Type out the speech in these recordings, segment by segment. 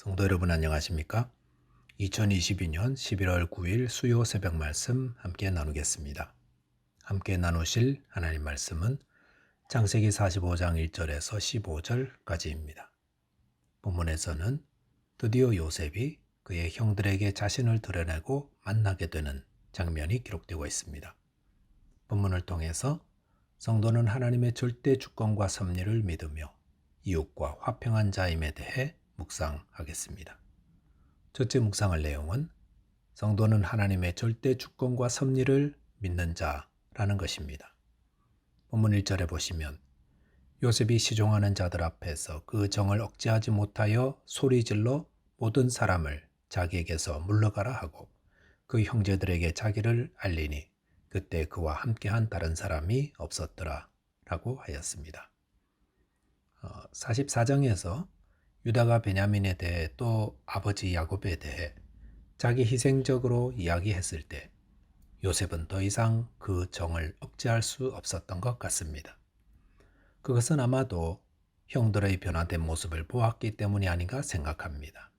성도 여러분 안녕하십니까? 2022년 11월 9일 수요 새벽 말씀 함께 나누겠습니다. 함께 나누실 하나님 말씀은 창세기 45장 1절에서 15절까지입니다. 본문에서는 드디어 요셉이 그의 형들에게 자신을 드러내고 만나게 되는 장면이 기록되고 있습니다. 본문을 통해서 성도는 하나님의 절대 주권과 섭리를 믿으며 이웃과 화평한 자임에 대해 묵상하겠습니다. 첫째 묵상할 내용은 성도는 하나님의 절대 주권과 섭리를 믿는 자라는 것입니다. 본문 1절에 보시면 요셉이 시종하는 자들 앞에서 그 정을 억제하지 못하여 소리질러 모든 사람을 자기에게서 물러가라 하고 그 형제들에게 자기를 알리니 그때 그와 함께한 다른 사람이 없었더라 라고 하였습니다. 44장에서 유다가 베냐민에 대해 또 아버지 야곱에 대해 자기 희생적으로 이야기했을 때 요셉은 더 이상 그 정을 억제할 수 없었던 것 같습니다. 그것은 아마도 형들의 변화된 모습을 보았기 때문이 아닌가 생각합니다.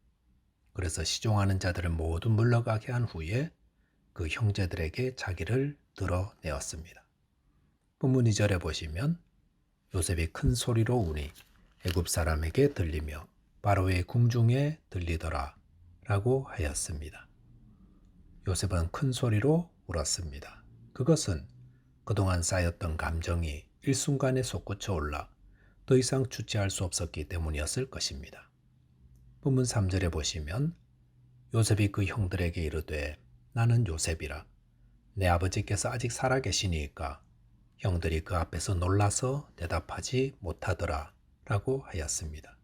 그래서 시종하는 자들을 모두 물러가게 한 후에 그 형제들에게 자기를 드러내었습니다. 본문 2절에 보시면 요셉이 큰 소리로 우니 애굽 사람에게 들리며 바로의 궁중에 들리더라 라고 하였습니다. 요셉은 큰 소리로 울었습니다. 그것은 그동안 쌓였던 감정이 일순간에 솟구쳐 올라 더 이상 주체할 수 없었기 때문이었을 것입니다. 본문 3절에 보시면 요셉이 그 형들에게 이르되 나는 요셉이라 내 아버지께서 아직 살아계시니까 형들이 그 앞에서 놀라서 대답하지 못하더라 라고 하였습니다.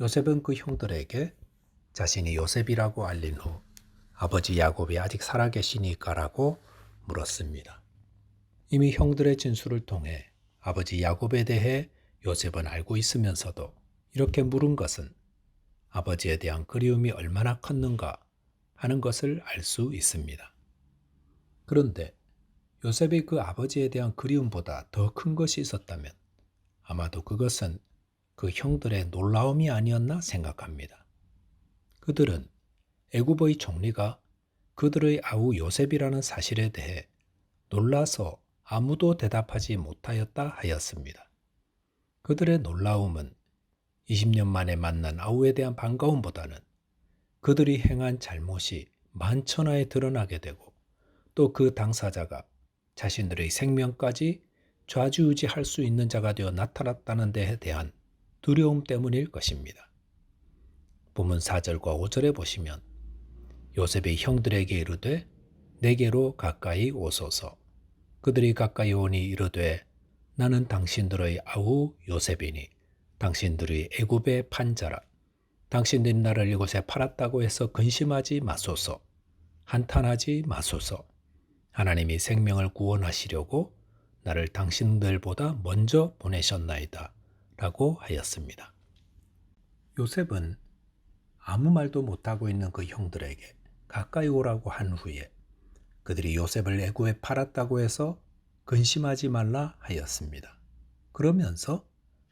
요셉은 그 형들에게 자신이 요셉이라고 알린 후 아버지 야곱이 아직 살아계시니까 라고 물었습니다. 이미 형들의 진술을 통해 아버지 야곱에 대해 요셉은 알고 있으면서도 이렇게 물은 것은 아버지에 대한 그리움이 얼마나 컸는가 하는 것을 알 수 있습니다. 그런데 요셉이 그 아버지에 대한 그리움보다 더 큰 것이 있었다면 아마도 그것은 그 형들의 놀라움이 아니었나 생각합니다. 그들은 애굽의 총리가 그들의 아우 요셉이라는 사실에 대해 놀라서 아무도 대답하지 못하였다 하였습니다. 그들의 놀라움은 20년 만에 만난 아우에 대한 반가움보다는 그들이 행한 잘못이 만천하에 드러나게 되고 또 그 당사자가 자신들의 생명까지 좌지우지할 수 있는 자가 되어 나타났다는 데에 대한 두려움 때문일 것입니다. 본문 4절과 5절에 보시면 요셉이 형들에게 이르되 내게로 가까이 오소서. 그들이 가까이 오니 이르되 나는 당신들의 아우 요셉이니 당신들이 애굽의 판자라. 당신들이 나를 이곳에 팔았다고 해서 근심하지 마소서. 한탄하지 마소서. 하나님이 생명을 구원하시려고 나를 당신들보다 먼저 보내셨나이다 라고 하였습니다. 요셉은 아무 말도 못하고 있는 그 형들에게 가까이 오라고 한 후에 그들이 요셉을 애굽에 팔았다고 해서 근심하지 말라 하였습니다. 그러면서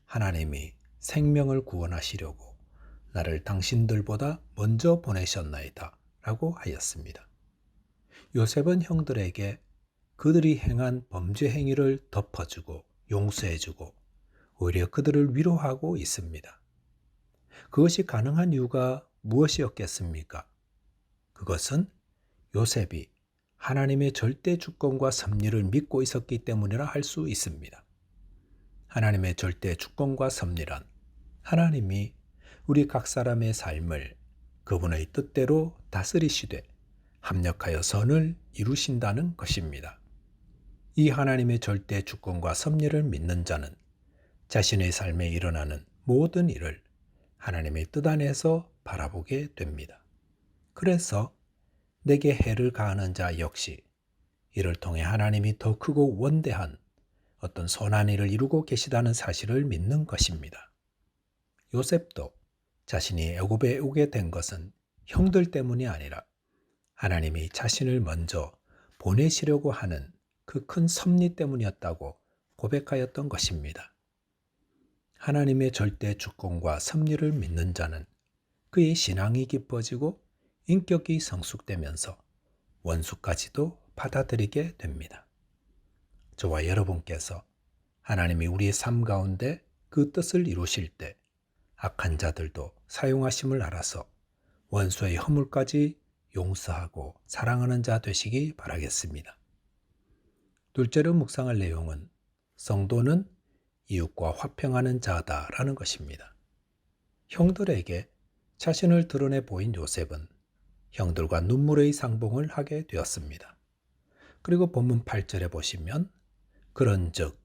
하나님이 생명을 구원하시려고 나를 당신들보다 먼저 보내셨나이다 라고 하였습니다. 요셉은 형들에게 그들이 행한 범죄 행위를 덮어주고 용서해주고 오히려 그들을 위로하고 있습니다. 그것이 가능한 이유가 무엇이었겠습니까? 그것은 요셉이 하나님의 절대 주권과 섭리를 믿고 있었기 때문이라 할 수 있습니다. 하나님의 절대 주권과 섭리란 하나님이 우리 각 사람의 삶을 그분의 뜻대로 다스리시되 합력하여 선을 이루신다는 것입니다. 이 하나님의 절대 주권과 섭리를 믿는 자는 자신의 삶에 일어나는 모든 일을 하나님의 뜻 안에서 바라보게 됩니다. 그래서 내게 해를 가하는 자 역시 이를 통해 하나님이 더 크고 원대한 어떤 선한 일을 이루고 계시다는 사실을 믿는 것입니다. 요셉도 자신이 애굽에 오게 된 것은 형들 때문이 아니라 하나님이 자신을 먼저 보내시려고 하는 그 큰 섭리 때문이었다고 고백하였던 것입니다. 하나님의 절대 주권과 섭리를 믿는 자는 그의 신앙이 깊어지고 인격이 성숙되면서 원수까지도 받아들이게 됩니다. 저와 여러분께서 하나님이 우리의 삶 가운데 그 뜻을 이루실 때 악한 자들도 사용하심을 알아서 원수의 허물까지 용서하고 사랑하는 자 되시기 바라겠습니다. 둘째로 묵상할 내용은 성도는 이웃과 화평하는 자다라는 것입니다. 형들에게 자신을 드러내 보인 요셉은 형들과 눈물의 상봉을 하게 되었습니다. 그리고 본문 8절에 보시면 그런즉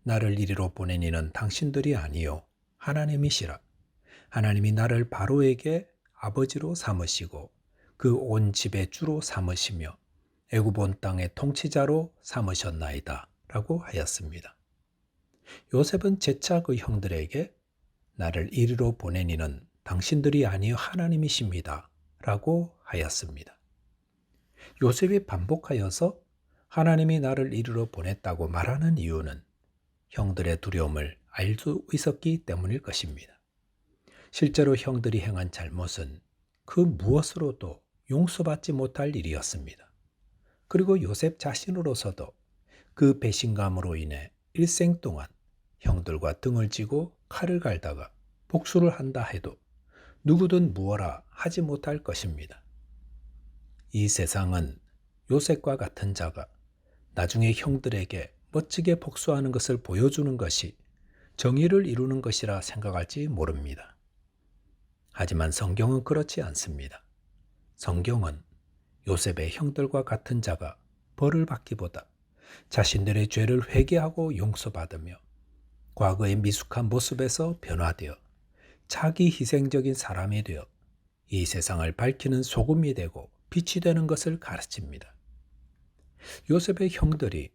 나를 이리로 보낸 이는 당신들이 아니요 하나님이시라. 하나님이 나를 바로에게 아버지로 삼으시고 그 온 집의 주로 삼으시며 애굽 온 땅의 통치자로 삼으셨나이다 라고 하였습니다. 요셉은 재차 그 형들에게 나를 이리로 보낸 이는 당신들이 아니요 하나님이십니다 라고 하였습니다. 요셉이 반복하여서 하나님이 나를 이리로 보냈다고 말하는 이유는 형들의 두려움을 알 수 있었기 때문일 것입니다. 실제로 형들이 행한 잘못은 그 무엇으로도 용서받지 못할 일이었습니다. 그리고 요셉 자신으로서도 그 배신감으로 인해 일생 동안 형들과 등을 쥐고 칼을 갈다가 복수를 한다 해도 누구든 무어라 하지 못할 것입니다. 이 세상은 요셉과 같은 자가 나중에 형들에게 멋지게 복수하는 것을 보여주는 것이 정의를 이루는 것이라 생각할지 모릅니다. 하지만 성경은 그렇지 않습니다. 성경은 요셉의 형들과 같은 자가 벌을 받기보다 자신들의 죄를 회개하고 용서받으며 과거의 미숙한 모습에서 변화되어 자기 희생적인 사람이 되어 이 세상을 밝히는 소금이 되고 빛이 되는 것을 가르칩니다. 요셉의 형들이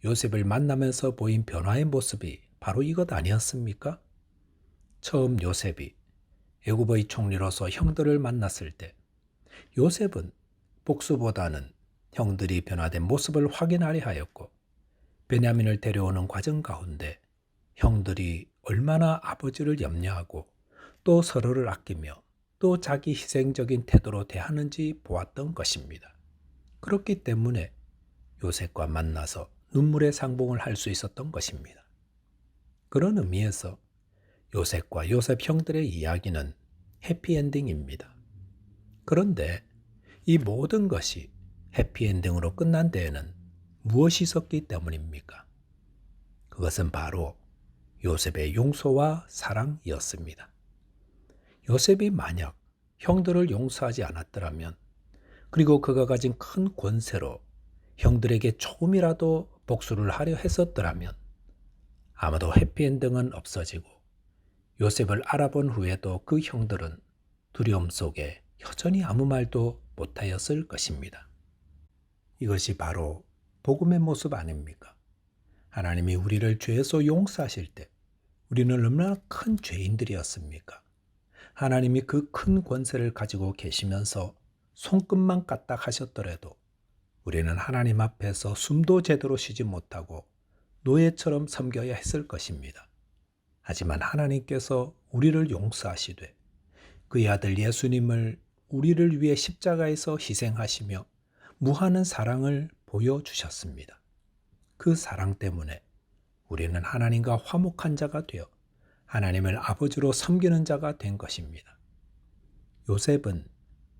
요셉을 만나면서 보인 변화의 모습이 바로 이것 아니었습니까? 처음 요셉이 애굽의 총리로서 형들을 만났을 때 요셉은 복수보다는 형들이 변화된 모습을 확인하려 하였고 베냐민을 데려오는 과정 가운데 형들이 얼마나 아버지를 염려하고 또 서로를 아끼며 또 자기 희생적인 태도로 대하는지 보았던 것입니다. 그렇기 때문에 요셉과 만나서 눈물의 상봉을 할 수 있었던 것입니다. 그런 의미에서 요셉과 요셉 형들의 이야기는 해피엔딩입니다. 그런데 이 모든 것이 해피엔딩으로 끝난 데에는 무엇이 있었기 때문입니까? 그것은 바로 요셉의 용서와 사랑이었습니다. 요셉이 만약 형들을 용서하지 않았더라면 그리고 그가 가진 큰 권세로 형들에게 조금이라도 복수를 하려 했었더라면 아마도 해피엔딩은 없어지고 요셉을 알아본 후에도 그 형들은 두려움 속에 여전히 아무 말도 못하였을 것입니다. 이것이 바로 복음의 모습 아닙니까? 하나님이 우리를 죄에서 용서하실 때 우리는 얼마나 큰 죄인들이었습니까? 하나님이 그 큰 권세를 가지고 계시면서 손끝만 까딱 하셨더라도 우리는 하나님 앞에서 숨도 제대로 쉬지 못하고 노예처럼 섬겨야 했을 것입니다. 하지만 하나님께서 우리를 용서하시되 그의 아들 예수님을 우리를 위해 십자가에서 희생하시며 무한한 사랑을 보여주셨습니다. 그 사랑 때문에 우리는 하나님과 화목한 자가 되어 하나님을 아버지로 섬기는 자가 된 것입니다. 요셉은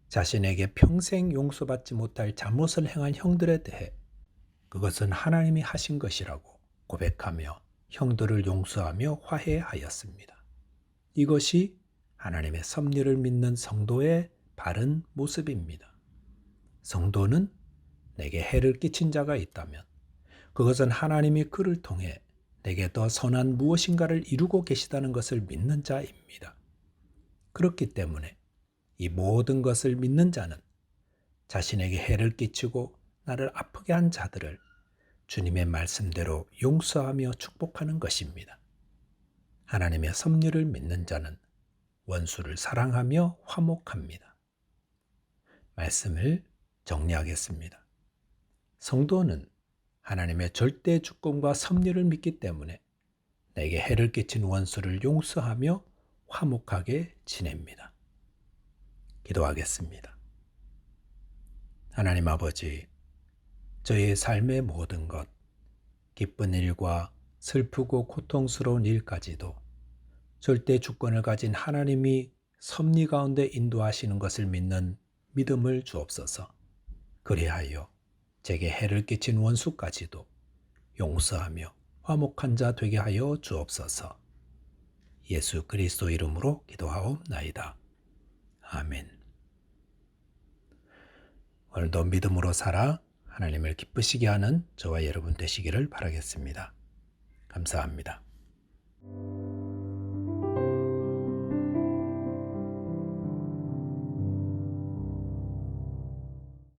자신에게 평생 용서받지 못할 잘못을 행한 형들에 대해 그것은 하나님이 하신 것이라고 고백하며 형들을 용서하며 화해하였습니다. 이것이 하나님의 섭리를 믿는 성도의 바른 모습입니다. 성도는 내게 해를 끼친 자가 있다면 그것은 하나님이 그를 통해 내게 더 선한 무엇인가를 이루고 계시다는 것을 믿는 자입니다. 그렇기 때문에 이 모든 것을 믿는 자는 자신에게 해를 끼치고 나를 아프게 한 자들을 주님의 말씀대로 용서하며 축복하는 것입니다. 하나님의 섭리를 믿는 자는 원수를 사랑하며 화목합니다. 말씀을 정리하겠습니다. 성도는 하나님의 절대 주권과 섭리를 믿기 때문에 내게 해를 끼친 원수를 용서하며 화목하게 지냅니다. 기도하겠습니다. 하나님 아버지, 저의 삶의 모든 것, 기쁜 일과 슬프고 고통스러운 일까지도 절대 주권을 가진 하나님이 섭리 가운데 인도하시는 것을 믿는 믿음을 주옵소서. 그리하여 제게 해를 끼친 원수까지도 용서하며 화목한 자 되게 하여 주옵소서. 예수 그리스도 이름으로 기도하옵나이다. 아멘. 오늘도 믿음으로 살아 하나님을 기쁘시게 하는 저와 여러분 되시기를 바라겠습니다. 감사합니다.